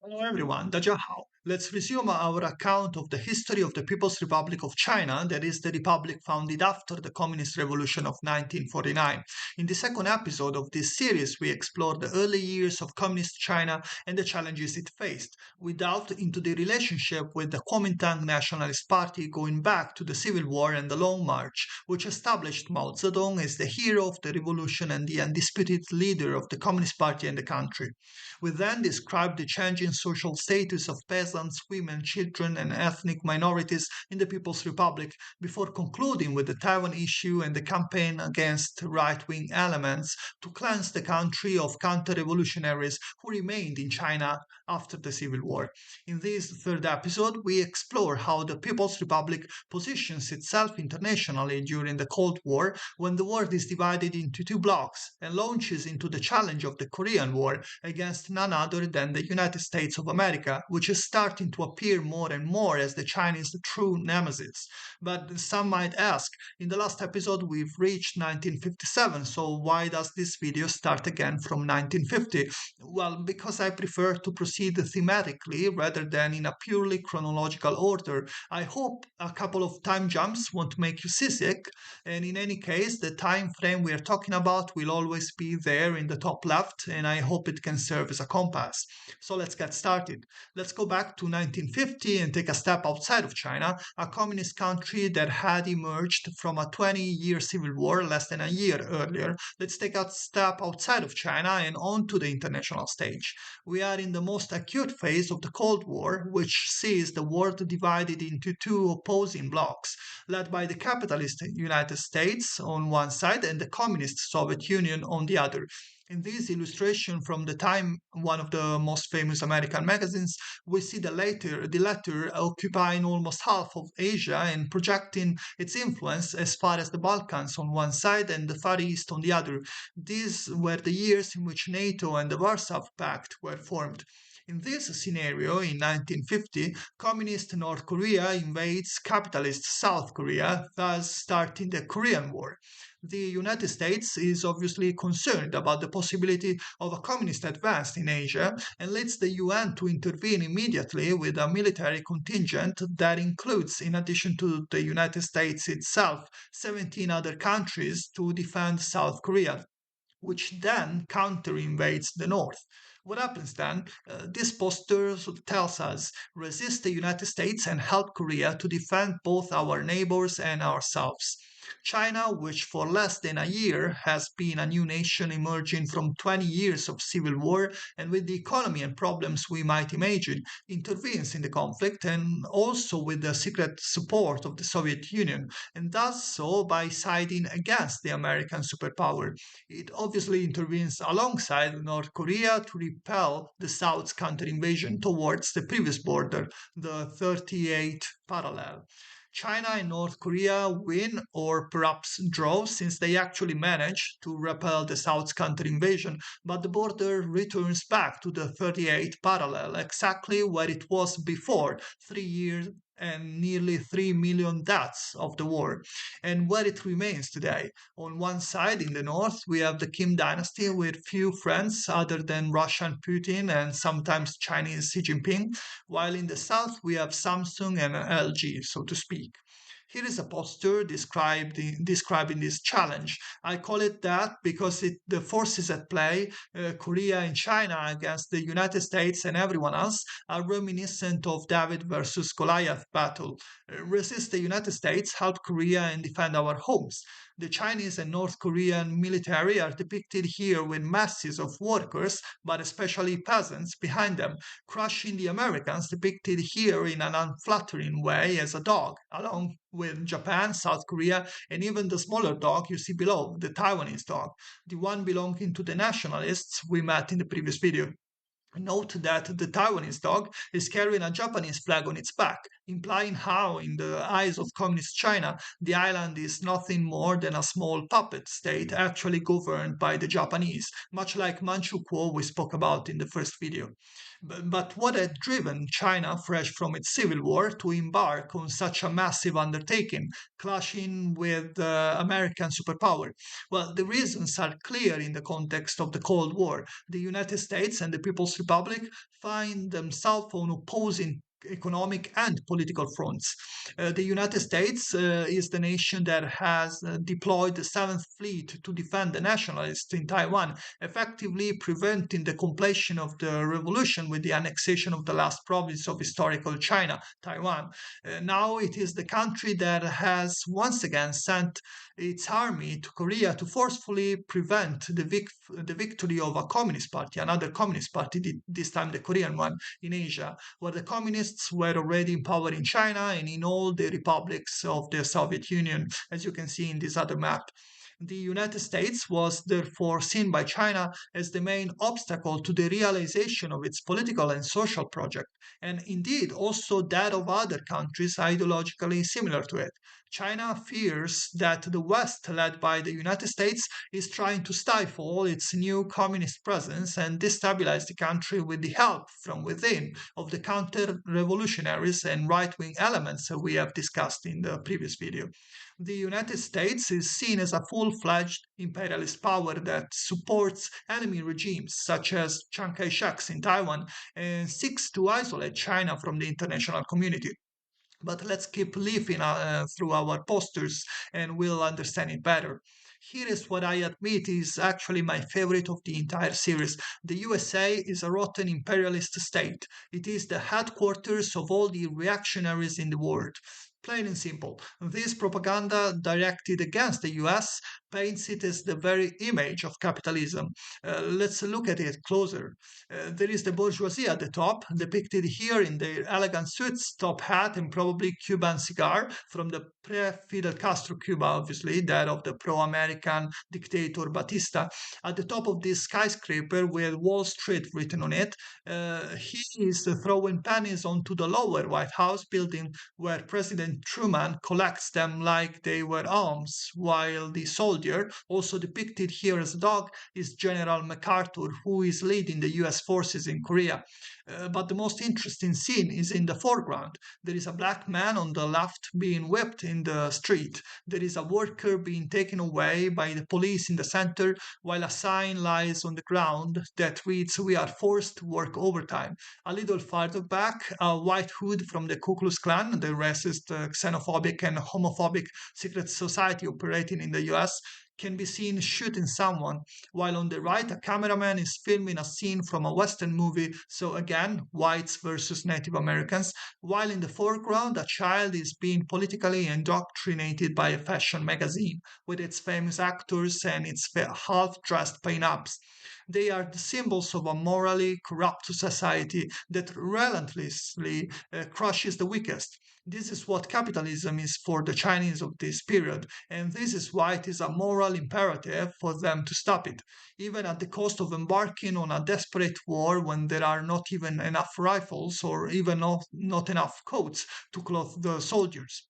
Hello everyone, 大家好. Let's resume our account of the history of the People's Republic of China, that is the republic founded after the Communist Revolution of 1949. In the second episode of this series, we explore the early years of Communist China and the challenges it faced. We delved into the relationship with the Kuomintang Nationalist Party going back to the Civil War and the Long March, which established Mao Zedong as the hero of the revolution and the undisputed leader of the Communist Party and the country. We then describe the changing social status of peasants, women, children, and ethnic minorities in the People's Republic before concluding with the Taiwan issue and the campaign against right wing elements to cleanse the country of counter revolutionaries who remained in China after the Civil War. In this third episode, we explore how the People's Republic positions itself internationally during the Cold War when the world is divided into two blocs and launches into the challenge of the Korean War against none other than the United States of America, which is starting to appear more and more as the Chinese true nemesis. But some might ask, in the last episode we've reached 1957, so why does this video start again from 1950? Well, because I prefer to proceed thematically rather than in a purely chronological order. I hope a couple of time jumps won't make you seasick, and in any case, the time frame we are talking about will always be there in the top left, and I hope it can serve as a compass. So let's get started. Let's go back to 1950 and take a step outside of China, a communist country that had emerged from a 20-year civil war less than a year earlier. Let's take a step outside of China and onto the international stage. We are in the most acute phase of the Cold War, which sees the world divided into two opposing blocs, led by the capitalist United States on one side and the communist Soviet Union on the other. In this illustration from the time, one of the most famous American magazines, we see the latter occupying almost half of Asia and projecting its influence as far as the Balkans on one side and the Far East on the other. These were the years in which NATO and the Warsaw Pact were formed. In this scenario, in 1950, communist North Korea invades capitalist South Korea, thus starting the Korean War. The United States is obviously concerned about the possibility of a communist advance in Asia and leads the UN to intervene immediately with a military contingent that includes, in addition to the United States itself, 17 other countries to defend South Korea, which then counter invades the north. What happens then? This poster tells us resist the United States and help Korea to defend both our neighbors and ourselves. China, which for less than a year has been a new nation emerging from 20 years of civil war and with the economy and problems we might imagine, intervenes in the conflict and also with the secret support of the Soviet Union, and does so by siding against the American superpower. It obviously intervenes alongside North Korea to repel the South's counter invasion towards the previous border, the 38 parallel. China and North Korea win or perhaps draw since they actually manage to repel the South's counter invasion, but the border returns back to the 38 parallel, exactly where it was before 3 years and nearly 3 million deaths of the war, and where it remains today. On one side, in the north, we have the Kim dynasty with few friends other than Russian Putin and sometimes Chinese Xi Jinping, while in the south, we have Samsung and LG, so to speak. Here is a poster describing this challenge. I call it that because the forces at play, Korea and China against the United States and everyone else, are reminiscent of David versus Goliath battle. Resist the United States, help Korea, and defend our homes. The Chinese and North Korean military are depicted here with masses of workers, but especially peasants, behind them, crushing the Americans depicted here in an unflattering way as a dog, along with Japan, South Korea, and even the smaller dog you see below, the Taiwanese dog, the one belonging to the nationalists we met in the previous video. Note that the Taiwanese dog is carrying a Japanese flag on its back, implying how, in the eyes of Communist China, the island is nothing more than a small puppet state actually governed by the Japanese, much like Manchukuo we spoke about in the first video. But what had driven China, fresh from its civil war, to embark on such a massive undertaking, clashing with the American superpower? Well, the reasons are clear in the context of the Cold War. The United States and the People's Republic find themselves on opposing economic and political fronts. The United States is the nation that has deployed the Seventh Fleet to defend the nationalists in Taiwan, effectively preventing the completion of the revolution with the annexation of the last province of historical China, Taiwan. Now it is the country that has once again sent its army to Korea to forcefully prevent the victory of a communist party, another communist party, this time the Korean one in Asia, where the communists were already in power in China and in all the republics of the Soviet Union, as you can see in this other map. The United States was therefore seen by China as the main obstacle to the realization of its political and social project, and indeed also that of other countries ideologically similar to it. China fears that the West, led by the United States, is trying to stifle its new communist presence and destabilize the country with the help from within of the counter revolutionaries and right wing elements we have discussed in the previous video. The United States is seen as a full fledged imperialist power that supports enemy regimes such as Chiang Kai shek's in Taiwan and seeks to isolate China from the international community. But let's keep living through our posters and we'll understand it better. Here is what I admit is actually my favorite of the entire series. The USA is a rotten imperialist state. It is the headquarters of all the reactionaries in the world. Plain and simple. This propaganda directed against the US paints it as the very image of capitalism. Let's look at it closer. There is the bourgeoisie at the top, depicted here in their elegant suits, top hat, and probably Cuban cigar from the pre-Fidel Castro Cuba, obviously, that of the pro-American dictator Batista. At the top of this skyscraper with Wall Street written on it, he is throwing pennies onto the lower White House building where President Truman collects them like they were alms, while the soldier, also depicted here as a dog, is General MacArthur, who is leading the US forces in Korea. But the most interesting scene is in the foreground. There is a black man on the left being whipped in the street. There is a worker being taken away by the police in the center, while a sign lies on the ground that reads, "We are forced to work overtime." A little farther back, a white hood from the Ku Klux Klan, the racist, xenophobic, and homophobic secret society operating in the US, can be seen shooting someone, while on the right, a cameraman is filming a scene from a Western movie, so again, whites versus Native Americans, while in the foreground, a child is being politically indoctrinated by a fashion magazine with its famous actors and its half dressed pin-ups. They are the symbols of a morally corrupt society that relentlessly crushes the weakest. This is what capitalism is for the Chinese of this period, and this is why it is a moral imperative for them to stop it, even at the cost of embarking on a desperate war when there are not even enough rifles or even not enough coats to clothe the soldiers.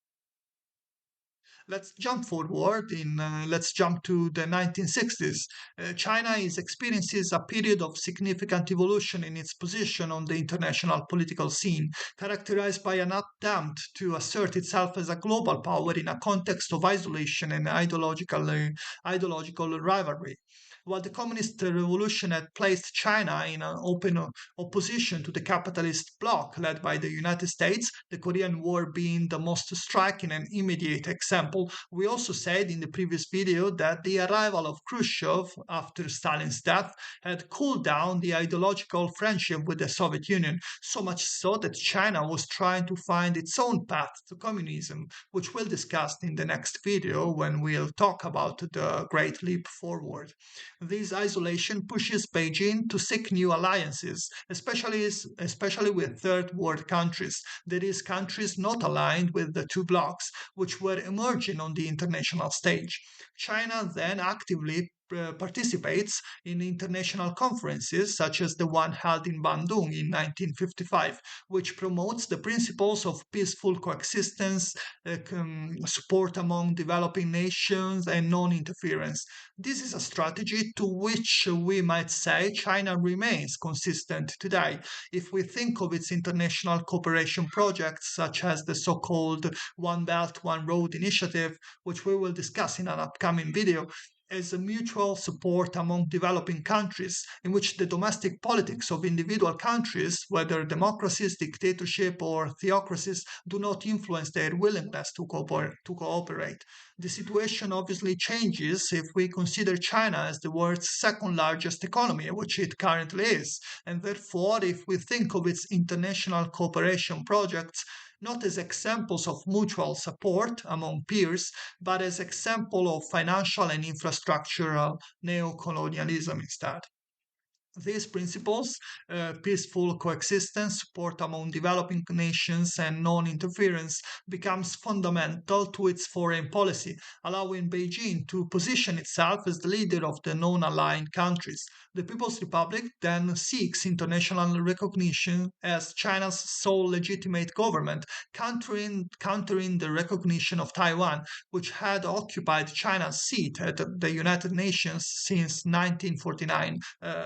Let's jump forward let's jump to the 1960s. China is experiences a period of significant evolution in its position on the international political scene, characterized by an attempt to assert itself as a global power in a context of isolation and ideological rivalry. While the Communist Revolution had placed China in an open opposition to the capitalist bloc led by the United States, the Korean War being the most striking and immediate example, we also said in the previous video that the arrival of Khrushchev after Stalin's death had cooled down the ideological friendship with the Soviet Union, so much so that China was trying to find its own path to communism, which we'll discuss in the next video when we'll talk about the Great Leap Forward. This isolation pushes Beijing to seek new alliances, especially with third world countries, that is, countries not aligned with the two blocs, which were emerging on the international stage. China then actively participates in international conferences such as the one held in Bandung in 1955, which promotes the principles of peaceful coexistence, support among developing nations, and non interference. This is a strategy to which we might say China remains consistent today. If we think of its international cooperation projects, such as the so called One Belt, One Road initiative, which we will discuss in an upcoming video, as a mutual support among developing countries, in which the domestic politics of individual countries, whether democracies, dictatorship, or theocracies, do not influence their willingness to cooperate. The situation obviously changes if we consider China as the world's second largest economy, which it currently is, and therefore, if we think of its international cooperation projects not as examples of mutual support among peers, but as example of financial and infrastructural neocolonialism instead. These principles, peaceful coexistence, support among developing nations, and non interference, becomes fundamental to its foreign policy, allowing Beijing to position itself as the leader of the non aligned countries. The People's Republic then seeks international recognition as China's sole legitimate government, countering the recognition of Taiwan, which had occupied China's seat at the United Nations since 1949,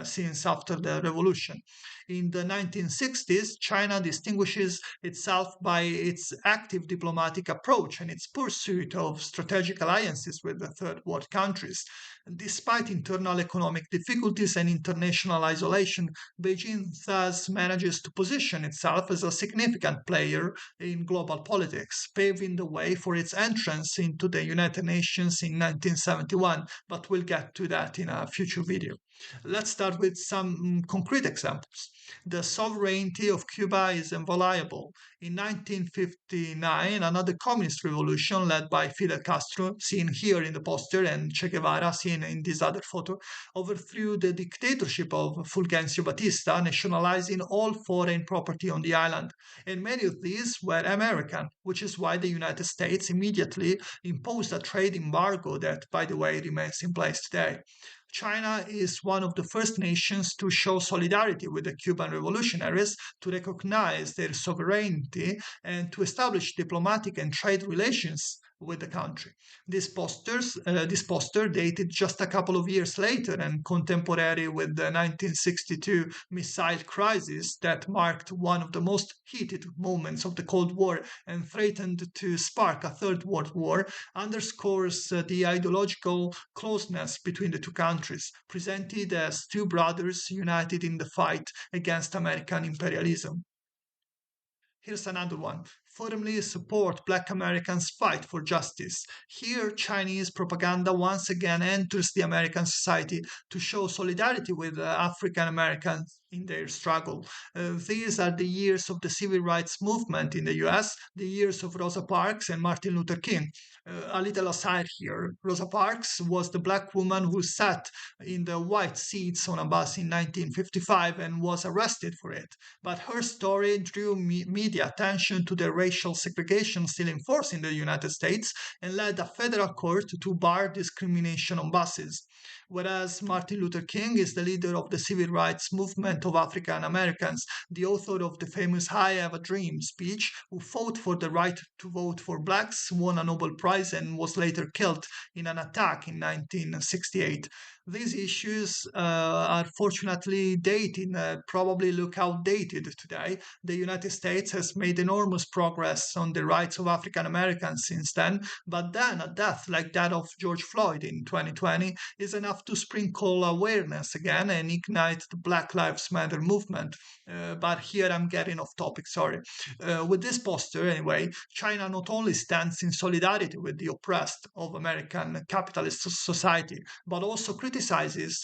since after the revolution. In the 1960s, China distinguishes itself by its active diplomatic approach and its pursuit of strategic alliances with the third world countries. Despite internal economic difficulties and international isolation, Beijing thus manages to position itself as a significant player in global politics, paving the way for its entrance into the United Nations in 1971, but we'll get to that in a future video. Let's start with some concrete examples. The sovereignty of Cuba is inviolable. In 1959, another communist revolution led by Fidel Castro, seen here in the poster, and Che Guevara, seen in this other photo, overthrew the dictatorship of Fulgencio Batista, nationalizing all foreign property on the island. And many of these were American, which is why the United States immediately imposed a trade embargo that, by the way, remains in place today. China is one of the first nations to show solidarity with the Cuban revolutionaries, to recognize their sovereignty, and to establish diplomatic and trade relations with the country. This poster, dated just a couple of years later and contemporary with the 1962 missile crisis that marked one of the most heated moments of the Cold War and threatened to spark a Third World War, underscores the ideological closeness between the two countries, presented as two brothers united in the fight against American imperialism. Here's another one. Firmly support Black Americans' fight for justice. Here, Chinese propaganda once again enters the American society to show solidarity with African Americans in their struggle. These are the years of the civil rights movement in the US, the years of Rosa Parks and Martin Luther King. A little aside here, Rosa Parks was the black woman who sat in the white seats on a bus in 1955 and was arrested for it. But her story drew media attention to the racial segregation still in force in the United States and led a federal court to bar discrimination on buses. Whereas Martin Luther King is the leader of the civil rights movement of African Americans, the author of the famous I Have a Dream speech, who fought for the right to vote for blacks, won a Nobel Prize, and was later killed in an attack in 1968. These issues are fortunately dated, probably look outdated today. The United States has made enormous progress on the rights of African Americans since then, but then a death like that of George Floyd in 2020 is enough to sprinkle awareness again and ignite the Black Lives Matter movement. But here I'm getting off topic, sorry. With this poster, anyway, China not only stands in solidarity with the oppressed of American capitalist society, but also criticizes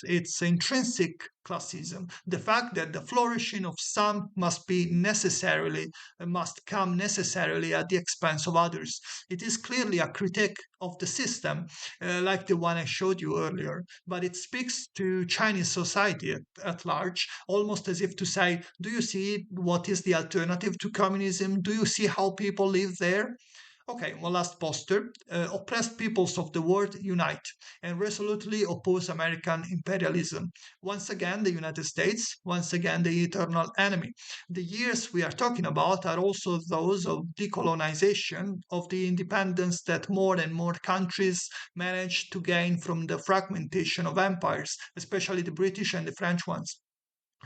its intrinsic classism, the fact that the flourishing of some must come necessarily at the expense of others. It is clearly a critique of the system, like the one I showed you earlier, but it speaks to Chinese society at large, almost as if to say, do you see what is the alternative to communism? Do you see how people live there? Okay, one last poster. Oppressed peoples of the world unite and resolutely oppose American imperialism. Once again, the United States, once again, the eternal enemy. The years we are talking about are also those of decolonization, of the independence that more and more countries manage to gain from the fragmentation of empires, especially the British and the French ones.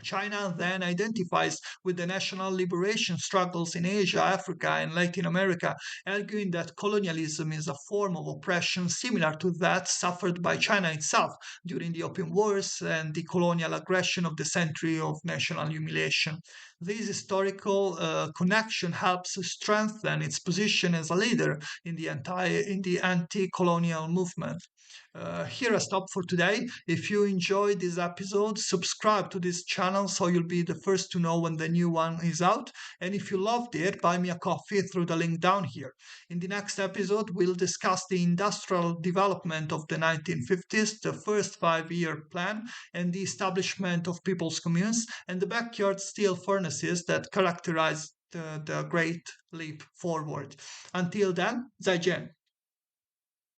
China then identifies with the national liberation struggles in Asia, Africa, and Latin America, arguing that colonialism is a form of oppression similar to that suffered by China itself during the Opium Wars and the colonial aggression of the century of national humiliation. This historical connection helps strengthen its position as a leader in the anti-colonial movement. Here I stop for today. If you enjoyed this episode, subscribe to this channel so you'll be the first to know when the new one is out. And if you loved it, buy me a coffee through the link down here. In the next episode, we'll discuss the industrial development of the 1950s, the first 5-year plan, and the establishment of people's communes, and the backyard steel furnaces that characterized the Great Leap Forward. Until then, 再见.